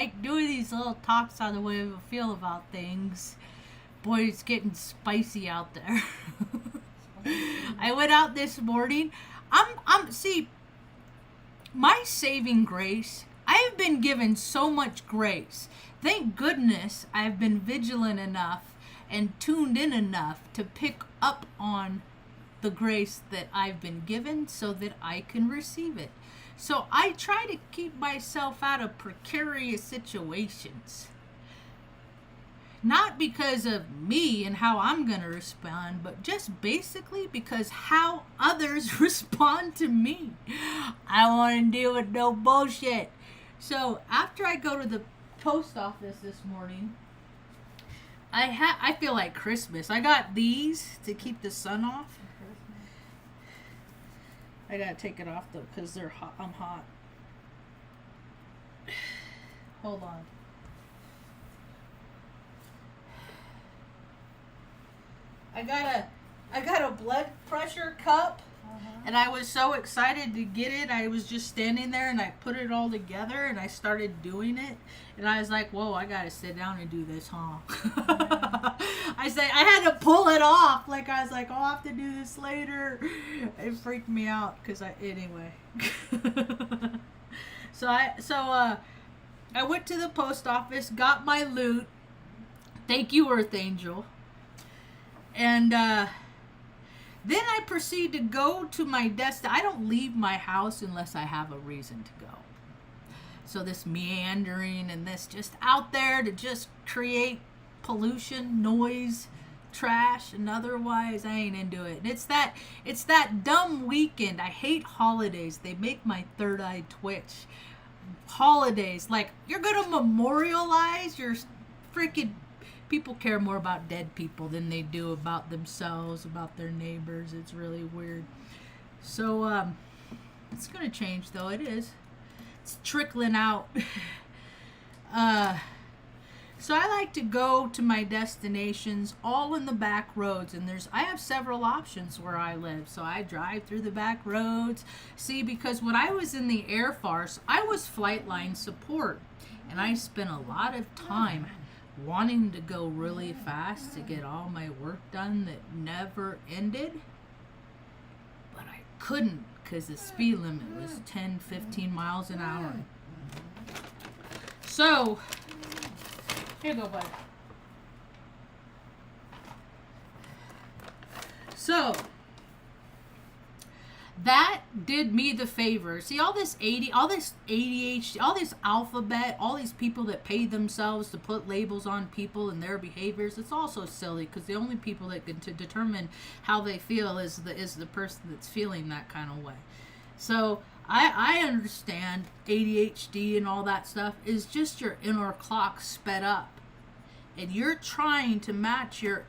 like doing these little talks on the way I feel about things. Boy, it's getting spicy out there. I went out this morning. See, my saving grace, I have been given so much grace. Thank goodness I've been vigilant enough and tuned in enough to pick up on the grace that I've been given so that I can receive it. So I try to keep myself out of precarious situations. Not because of me and how I'm going to respond, but just basically because how others respond to me. I don't want to deal with no bullshit. So after I go to the post office this morning, I feel like Christmas. I got these to keep the sun off. I gotta take it off though because they're hot. I'm hot. Hold on. I got a blood pressure cup, and I was so excited to get it. I was just standing there and I put it all together and I started doing it, and I was like, "Whoa, I gotta sit down and do this, huh?" I had to pull it off. Like I was like, "Oh, I'll have to do this later." It freaked me out because anyway. So I went to the post office, got my loot. Thank you, Earth Angel. And then I proceed to go to my desk. I don't leave my house unless I have a reason to go. So this meandering and this just out there to just create pollution, noise, trash, and otherwise I ain't into it. And it's that dumb weekend. I hate holidays. They make my third eye twitch. Holidays, like you're gonna memorialize your freaking. People care more about dead people than they do about themselves, about their neighbors. It's really weird. So, it's going to change, though. It is. It's trickling out. So I like to go to my destinations all in the back roads. And I have several options where I live. So I drive through the back roads. See, because when I was in the Air Force, I was flight line support. And I spent a lot of time wanting to go really fast to get all my work done that never ended, but I couldn't because the speed limit was 10-15 miles an hour. So here you go, bud. So that did me the favor. See, all this ADHD, all this alphabet, all these people that pay themselves to put labels on people and their behaviors, it's all so silly because the only people that can to determine how they feel is the person that's feeling that kind of way. So I understand ADHD and all that stuff is just your inner clock sped up. And you're trying to match your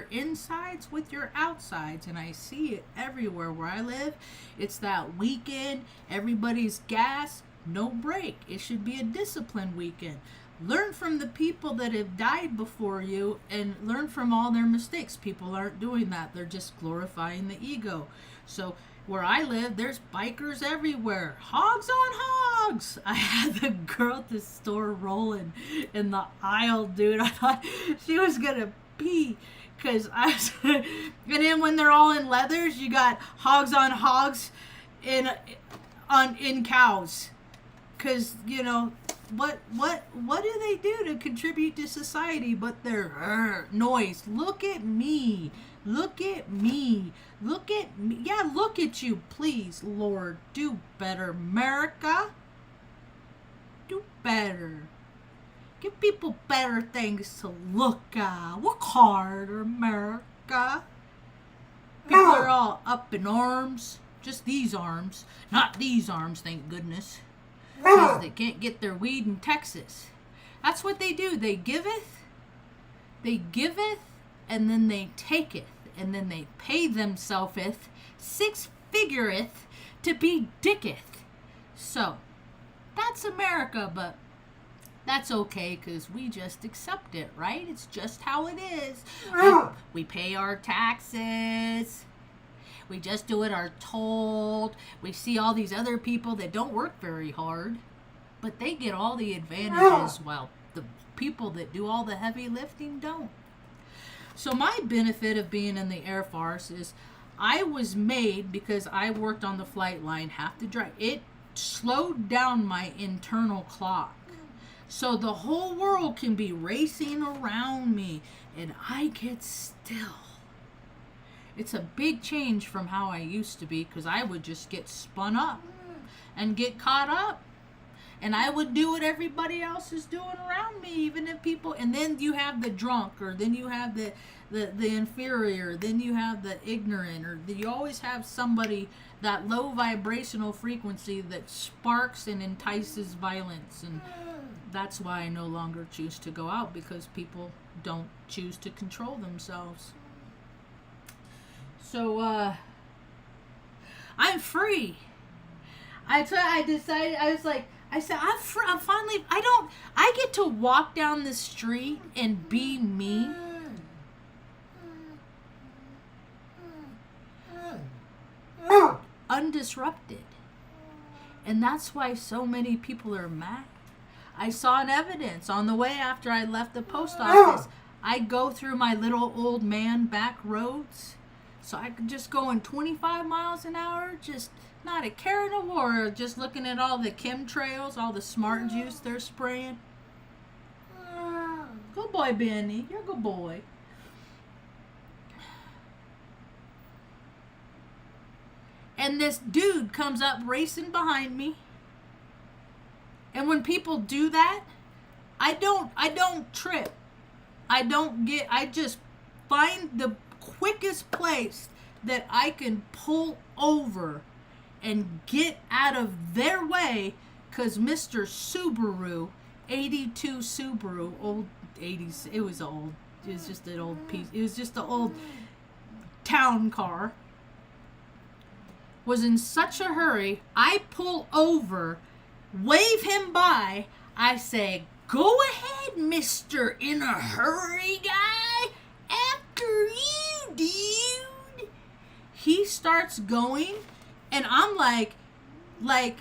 insides with your outsides. And I see it everywhere where I live. It's that weekend. Everybody's gas, no break. It should be a disciplined weekend. Learn from the people that have died before you and learn from all their mistakes. People aren't doing that. They're just glorifying the ego. So where I live, there's bikers everywhere. Hogs on hogs. I had the girl at the store rolling in the aisle, dude. I thought she was going to pee. And then when they're all in leathers, you got hogs on hogs in cows. Because, what do they do to contribute to society but their noise? Look at me. Look at me. Look at me. Yeah, look at you, please, Lord. Do better, America. Do better. Give people better things to look at. Work hard, America. People are all up in arms. Just these arms. Not these arms, thank goodness. Because they can't get their weed in Texas. That's what they do. They giveth, and then they taketh, and then they pay themselfeth, six-figureth, to be dicketh. So, that's America, but that's okay because we just accept it, right? It's just how it is. We pay our taxes. We just do what are told. We see all these other people that don't work very hard. But they get all the advantages while the people that do all the heavy lifting don't. So my benefit of being in the Air Force is I was made, because I worked on the flight line, have to drive. It slowed down my internal clock. So the whole world can be racing around me and I get still. It's a big change from how I used to be, because I would just get spun up and get caught up. And I would do what everybody else is doing around me, even if people, and then you have the drunk, or then you have the inferior, then you have the ignorant, or you always have somebody, that low vibrational frequency that sparks and entices violence. And that's why I no longer choose to go out, because people don't choose to control themselves. So, I'm free. I decided, I said, I'm finally, I get to walk down the street and be me. Undisrupted. And that's why so many people are mad. I saw an evidence on the way after I left the post office. I go through my little old man back roads, so I could just go in 25 miles an hour, just not a care in the world, just looking at all the chemtrails, all the smart juice they're spraying. Good boy, Benny. You're a good boy. And this dude comes up racing behind me. And when people do that, I don't trip. I just find the quickest place that I can pull over and get out of their way, because Mr. Subaru, 82 Subaru, old 80s, it was just an old piece, it was just an old town car, was in such a hurry. I pull over, wave him by, I say, "Go ahead, Mr. In a Hurry guy, after you, dude." He starts going, and I'm like, why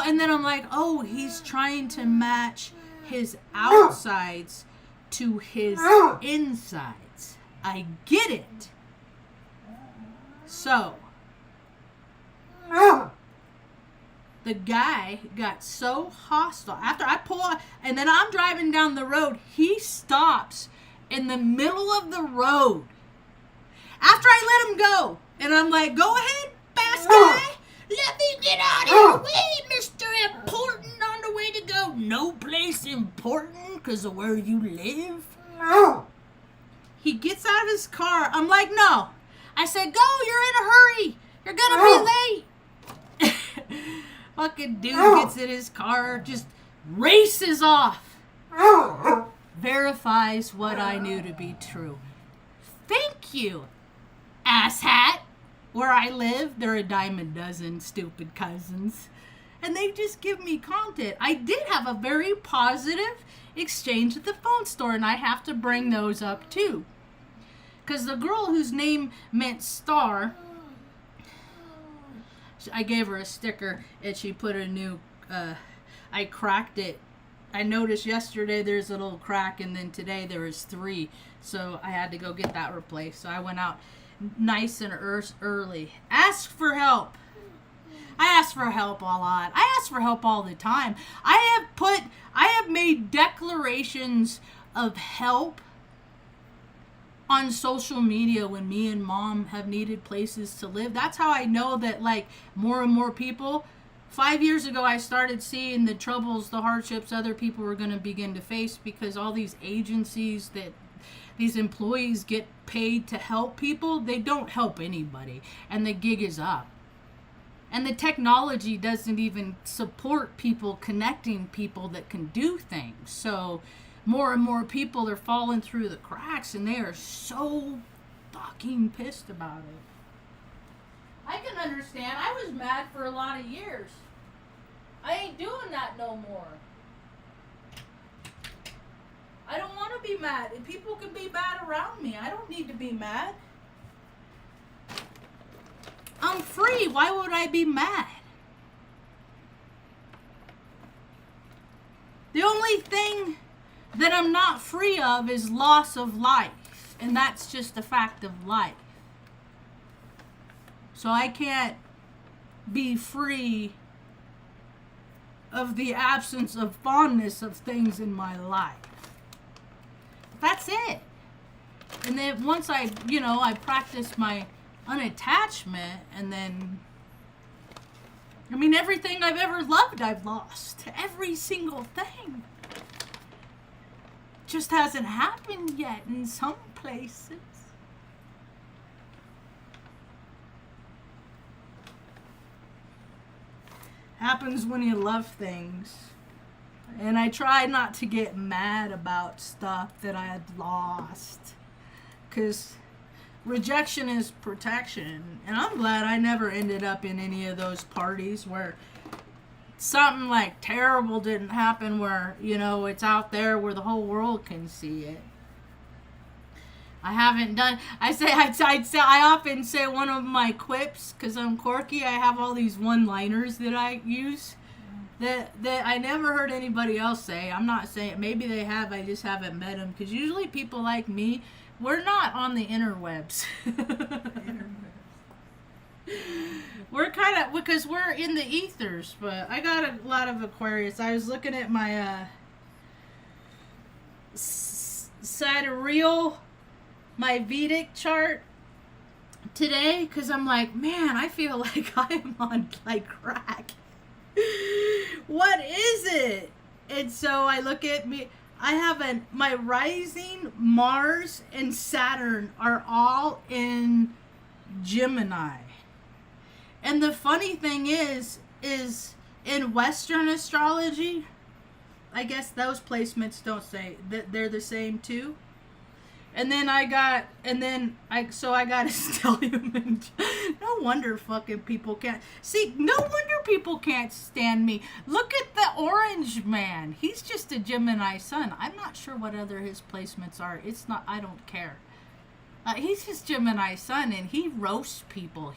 and then I'm like, oh, he's trying to match his outsides to his insides. I get it. So, the guy got so hostile. After I pull out, and then I'm driving down the road, he stops in the middle of the road. After I let him go, and I'm like, "Go ahead, fast guy. Let me get out of your way, Mr. Important, on the way to go. No place important because of where you live." He gets out of his car. I'm like, "No." I said, "Go, you're in a hurry. You're gonna be late." Fucking dude gets in his car, just races off. Verifies what I knew to be true. Thank you, asshat. Where I live, there are a dime a dozen stupid cousins. And they just give me content. I did have a very positive exchange at the phone store, and I have to bring those up too. Because the girl whose name meant star, I gave her a sticker and she put a new, I cracked it. I noticed yesterday there's a little crack, and then today there was 3. So I had to go get that replaced. So I went out nice and early. Ask for help. I ask for help a lot. I ask for help all the time. I have made declarations of help on social media when me and Mom have needed places to live. That's how I know that, like, more and more people. 5 years ago, I started seeing the troubles, the hardships other people were going to begin to face, because all these agencies that these employees get paid to help people, they don't help anybody, and the gig is up. And the technology doesn't even support people connecting people that can do things. So more and more people are falling through the cracks, and they are so fucking pissed about it. I can understand. I was mad for a lot of years. I ain't doing that no more. I don't want to be mad. And people can be mad around me. I don't need to be mad. I'm free. Why would I be mad? The only thing that I'm not free of is loss of life. And that's just a fact of life. So I can't be free of the absence of fondness of things in my life. That's it. And then once I practice my unattachment, and then, I mean, everything I've ever loved, I've lost. Every single thing. Just hasn't happened yet in some places. Happens when you love things. And I try not to get mad about stuff that I had lost. Because rejection is protection. And I'm glad I never ended up in any of those parties where something like terrible didn't happen, where, it's out there where the whole world can see it. I haven't done, I often say one of my quips, because I'm quirky, I have all these one-liners that I use that I never heard anybody else say. I'm not saying, maybe they have, I just haven't met them, because usually people like me, we're not on the interwebs. We're kind of, because we're in the ethers, but I got a lot of Aquarius. I was looking at my sidereal, my Vedic chart today, because I'm like, man, I feel like I'm on like crack. What is it? And so I look at me, I have my rising, Mars and Saturn are all in Gemini. And the funny thing is in Western astrology, I guess those placements don't say that they're the same too. And then I got a stellium. And no wonder fucking people can't. See, no wonder people can't stand me. Look at the orange man. He's just a Gemini sun. I'm not sure what other his placements are. It's not, I don't care. He's just Gemini sun, and he roasts people.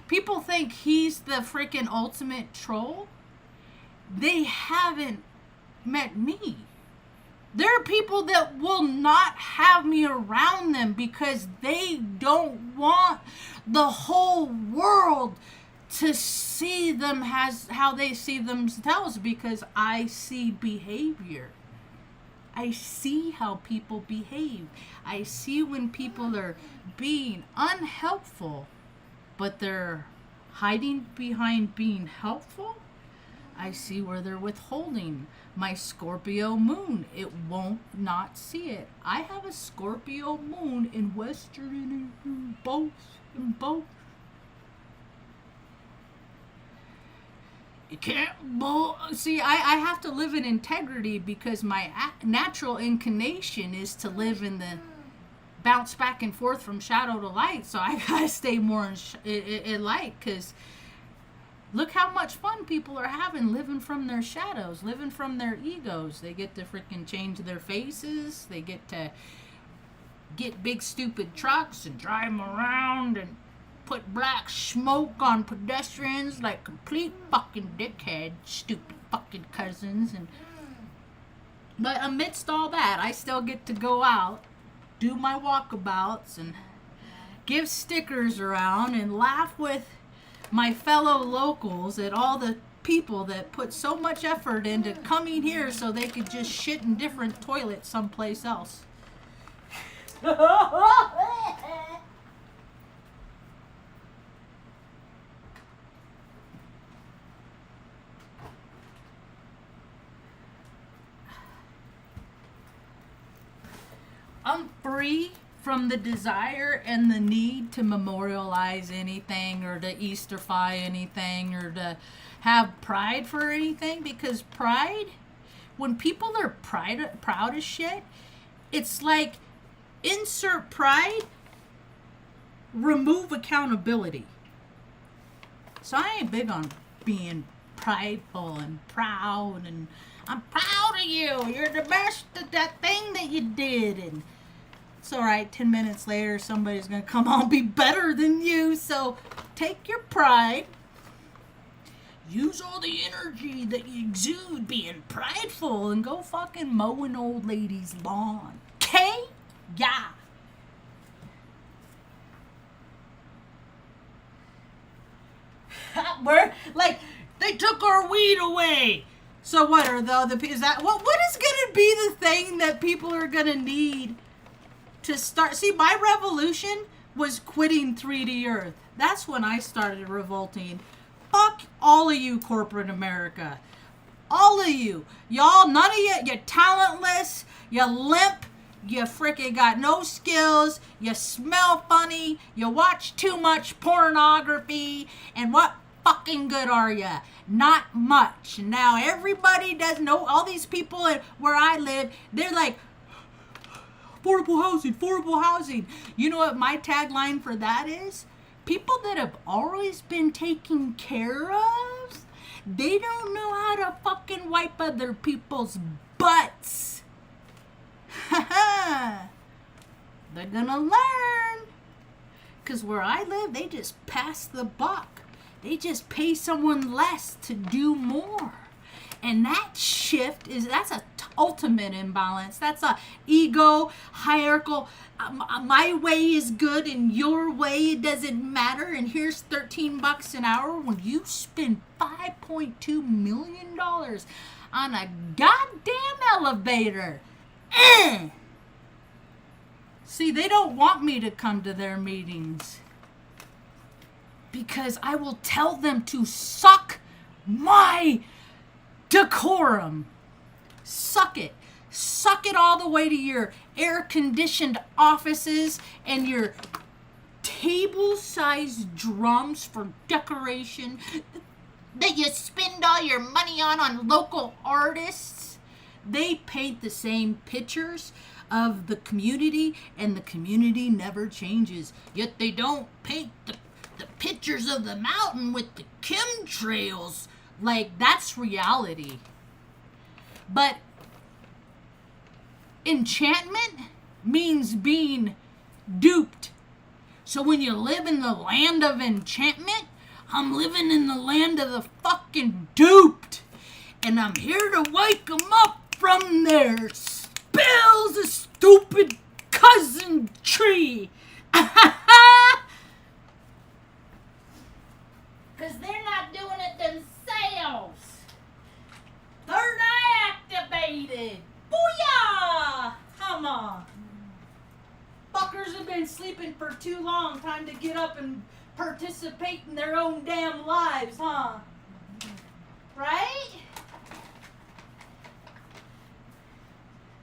People think he's the freaking ultimate troll. They haven't met me. There are people that will not have me around them because they don't want the whole world to see them as how they see themselves, because I see behavior. I see how people behave. I see when people are being unhelpful, but they're hiding behind being helpful. I see where they're withholding. My Scorpio moon, it won't not see it. I have a Scorpio moon in Western and both. You can't see. I have to live in integrity because my natural inclination is to live in the bounce back and forth from shadow to light. So I gotta stay more in light, because look how much fun people are having living from their shadows, living from their egos. They get to freaking change their faces. They get to get big stupid trucks and drive them around and put black smoke on pedestrians like complete fucking dickheads, stupid fucking cousins. But amidst all that, I still get to go out, do my walkabouts, and give stickers around and laugh with my fellow locals at all the people that put so much effort into coming here so they could just shit in different toilets someplace else. I'm free from the desire and the need to memorialize anything or to Easterify anything or to have pride for anything, because pride, when people are proud as shit, it's like insert pride, remove accountability. So I ain't big on being prideful and proud and I'm proud of you. You're the best at that thing that you did. And it's all right. 10 minutes later, somebody's going to come on and be better than you. So take your pride, use all the energy that you exude being prideful and go fucking mow an old lady's lawn. Okay? Yeah. We're like, they took our weed away. So what are the other people? Is that what is gonna be the thing that people are gonna need to start? See, my revolution was quitting 3D Earth. That's when I started revolting. Fuck all of you, corporate America. All of you. Y'all, none of you, you're talentless, you're limp, you freaking got no skills, you smell funny, you watch too much pornography, and what fucking good are you? Not much. Now everybody does know, all these people where I live, they're like, affordable housing, affordable housing. You know what my tagline for that is? People that have always been taken care of, they don't know how to fucking wipe other people's butts. They're gonna learn. Because where I live, they just pass the buck. They just pay someone less to do more. And that shift that's a ultimate imbalance. That's a ego, hierarchical, my way is good and your way it doesn't matter. And here's $13 an hour when you spend $5.2 million on a goddamn elevator. See, they don't want me to come to their meetings because I will tell them to suck my decorum. Suck it. Suck it all the way to your air-conditioned offices and your table-sized drums for decoration that you spend all your money on local artists. They paint the same pictures of the community, and the community never changes. Yet they don't paint the pictures of the mountain with the chemtrails. Like, that's reality. But enchantment means being duped. So when you live in the land of enchantment, I'm living in the land of the fucking duped. And I'm here to wake them up from their spells of stupid cousin tree. Because they're not doing it themselves. Third eye activated. Booyah! Come on. Fuckers have been sleeping for too long. Time to get up and participate in their own damn lives, huh? Right?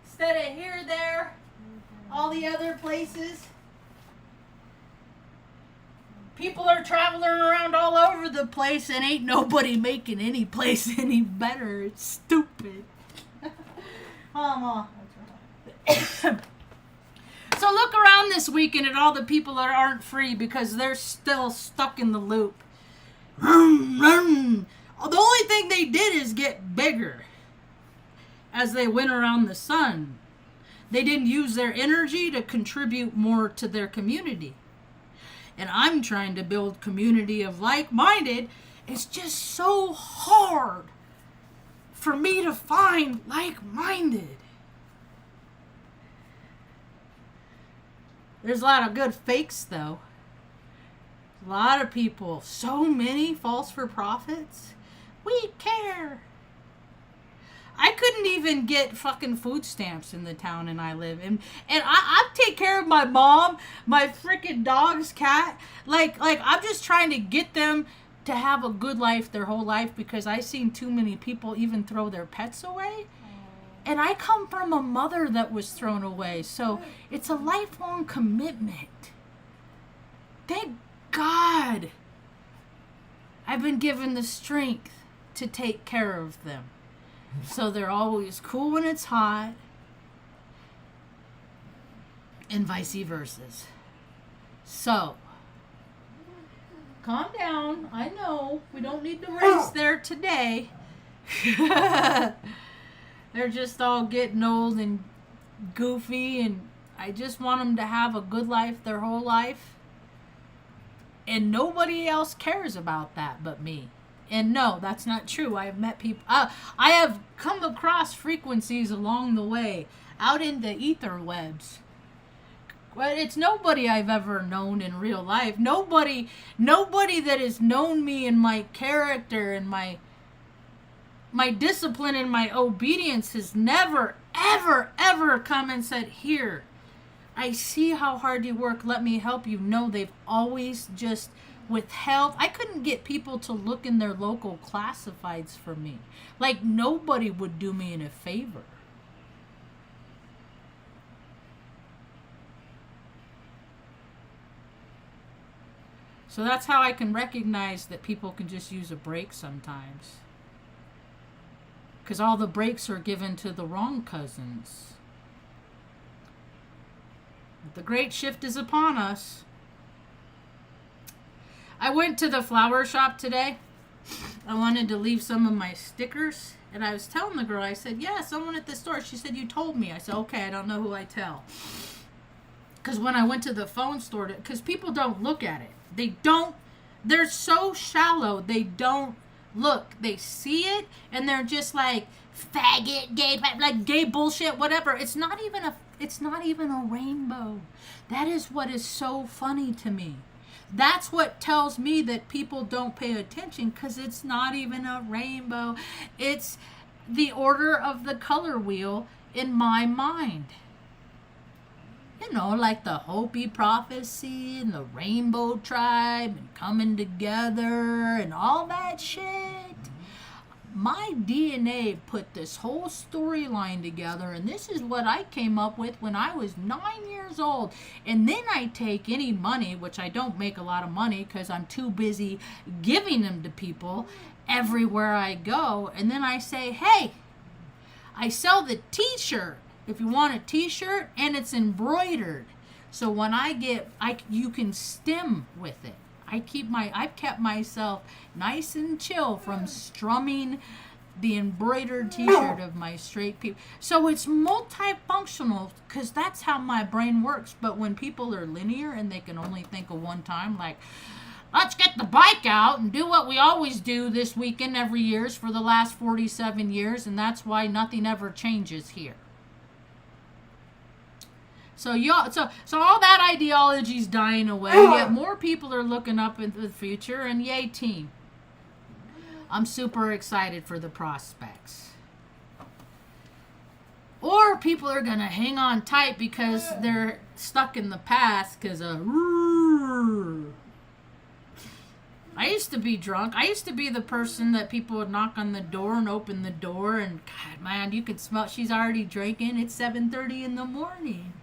Instead of here, there, all the other places. People are traveling around all over the place and ain't nobody making any place any better. It's stupid. So look around this weekend at all the people that aren't free because they're still stuck in the loop. The only thing they did is get bigger as they went around the sun. They didn't use their energy to contribute more to their community. And I'm trying to build community of like-minded. It's just so hard for me to find like-minded. There's a lot of good fakes, though. A lot of people. So many false for profits. We care. I couldn't even get fucking food stamps in the town and I live in. And I take care of my mom, my freaking dog's cat. Like I'm just trying to get them to have a good life their whole life because I've seen too many people even throw their pets away. And I come from a mother that was thrown away. So it's a lifelong commitment. Thank God I've been given the strength to take care of them. So they're always cool when it's hot. And vice versa. So, calm down. I know. We don't need to race there today. They're just all getting old and goofy. And I just want them to have a good life their whole life. And nobody else cares about that but me. And no, that's not true. I have met people. I have come across frequencies along the way out in the ether webs. But it's nobody I've ever known in real life. Nobody that has known me and my character and my discipline and my obedience has never, ever come and said, here, I see how hard you work. Let me help you. No, they've always just withheld. I couldn't get people to look in their local classifieds for me. Like, nobody would do me a favor. So that's how I can recognize that people can just use a break sometimes. Because all the breaks are given to the wrong cousins. The great shift is upon us. I went to the flower shop today. I wanted to leave some of my stickers. And I was telling the girl, I said, yeah, someone at the store. She said, you told me. I said, okay, I don't know who I tell. Because when I went to the phone store, because people don't look at it. They're so shallow. They don't look. They see it and they're just like, faggot, gay, like gay bullshit, whatever. It's not even a rainbow. That is what is so funny to me. That's what tells me that people don't pay attention, because it's not even a rainbow. It's the order of the color wheel in my mind. You know, like the Hopi prophecy and the rainbow tribe and coming together and all that shit. My DNA put this whole storyline together, and this is what I came up with when I was 9 years old. And then I take any money, which I don't make a lot of money because I'm too busy giving them to people everywhere I go, and then I say, hey, I sell the t-shirt. If you want a t-shirt, and it's embroidered. So when you can stem with it. I've kept myself nice and chill from strumming the embroidered t-shirt of my straight people. So it's multifunctional, because that's how my brain works. But when people are linear and they can only think of one time, like, let's get the bike out and do what we always do this weekend every year for the last 47 years, and that's why nothing ever changes here. So all that ideology's dying away, yet more people are looking up into the future, and yay team. I'm super excited for the prospects. Or people are going to hang on tight because they're stuck in the past because of... I used to be drunk. I used to be the person that people would knock on the door and open the door, and God, man, you could smell she's already drinking. It's 7:30 in the morning.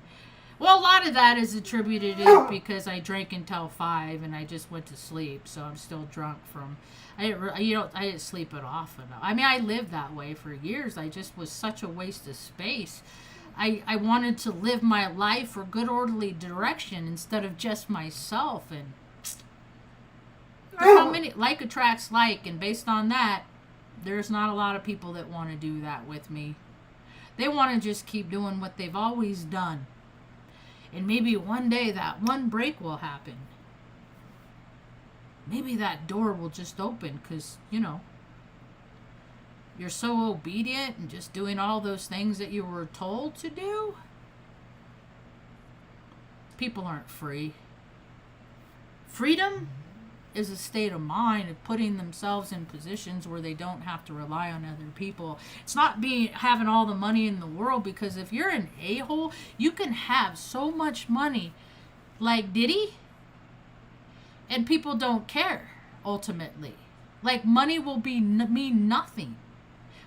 Well, a lot of that is attributed because I drank until 5 and I just went to sleep, so I'm still drunk from. I didn't sleep it off enough. I mean, I lived that way for years. I just was such a waste of space. I wanted to live my life for good orderly direction instead of just myself. And how many like attracts like, and based on that, there's not a lot of people that want to do that with me. They want to just keep doing what they've always done. And maybe one day that one break will happen. Maybe that door will just open because, you're so obedient and just doing all those things that you were told to do. People aren't free. Freedom is a state of mind of putting themselves in positions where they don't have to rely on other people. It's not having all the money in the world, because if you're an a-hole, you can have so much money like Diddy, and people don't care ultimately. Like, money will mean nothing.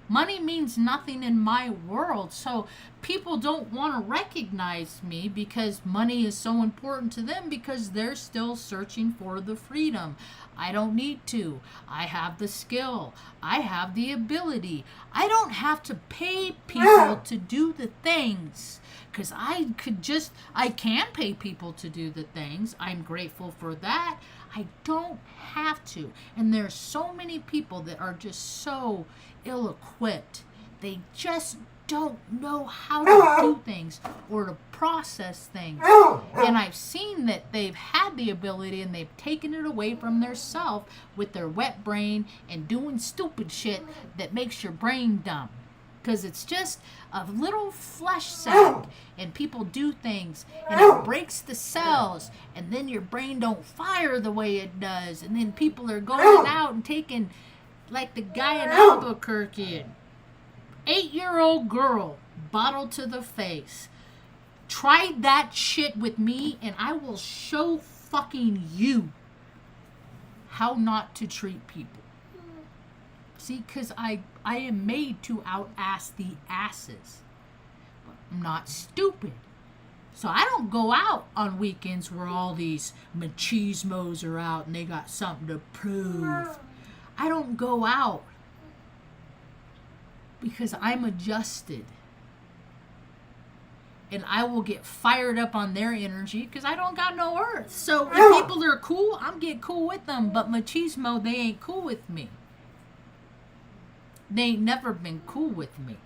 Money means nothing in my world. So people don't want to recognize me because money is so important to them, because they're still searching for the freedom. I don't need to. I have the skill. I have the ability. I don't have to pay people to do the things, because I can pay people to do the things. I'm grateful for that. I don't have to. And there's so many people that are just so ill-equipped. They just don't know how to do things or to process things. And I've seen that they've had the ability and they've taken it away from their self with their wet brain and doing stupid shit that makes your brain dumb. Because it's just a little flesh sack, and people do things, and it breaks the cells, and then your brain don't fire the way it does, and then people are going out and taking, like the guy in Albuquerque, 8-year-old girl, bottle to the face. Tried that shit with me, and I will show fucking you how not to treat people. See, because I am made to out-ass the asses. But I'm not stupid. So I don't go out on weekends where all these machismos are out and they got something to prove. I don't go out because I'm adjusted. And I will get fired up on their energy because I don't got no earth. So if people are cool, I'm get cool with them. But machismo, they ain't cool with me. They ain't never been cool with me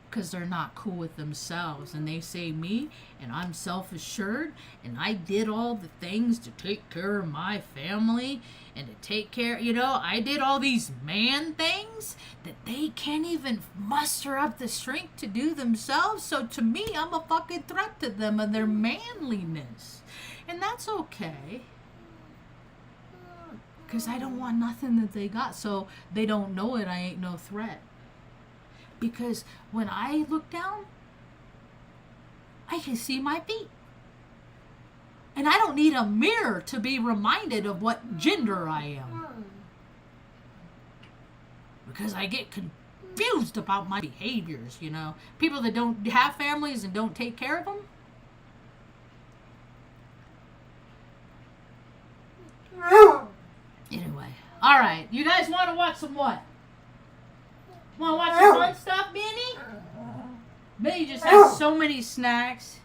because they're not cool with themselves, and they say me, and I'm self-assured, and I did all the things to take care of my family and to take care, I did all these man things that they can't even muster up the strength to do themselves. So to me, I'm a fucking threat to them and their manliness, and that's okay. Because I don't want nothing that they got. So they don't know it. I ain't no threat. Because when I look down, I can see my feet. And I don't need a mirror to be reminded of what gender I am. Because I get confused about my behaviors, People that don't have families and don't take care of them. Anyway, all right. You guys want to watch some what? Want to watch some fun stuff, Benny? Benny just has so many snacks.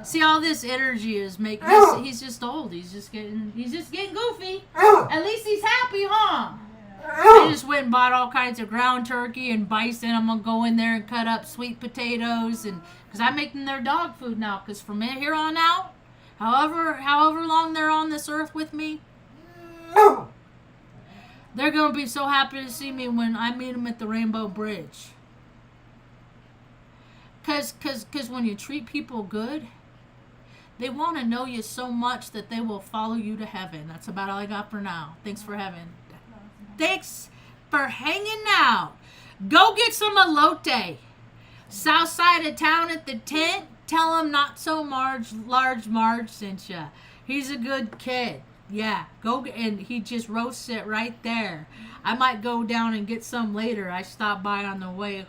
See, all this energy is making. He's just old. He's just getting goofy. At least he's happy, huh? I just went and bought all kinds of ground turkey and bison. I'm gonna go in there and cut up sweet potatoes, and because I'm making their dog food now. Because from here on out, however long they're on this earth with me. They're going to be so happy to see me when I meet them at the Rainbow Bridge. Because when you treat people good, they want to know you so much that they will follow you to heaven. That's about all I got for now. Thanks for hanging out. Go get some elote. South side of town at the tent. Tell them Not So Marge sent ya. He's a good kid. Yeah, go, and he just roasts it right there. I might go down and get some later. I stopped by on the way home.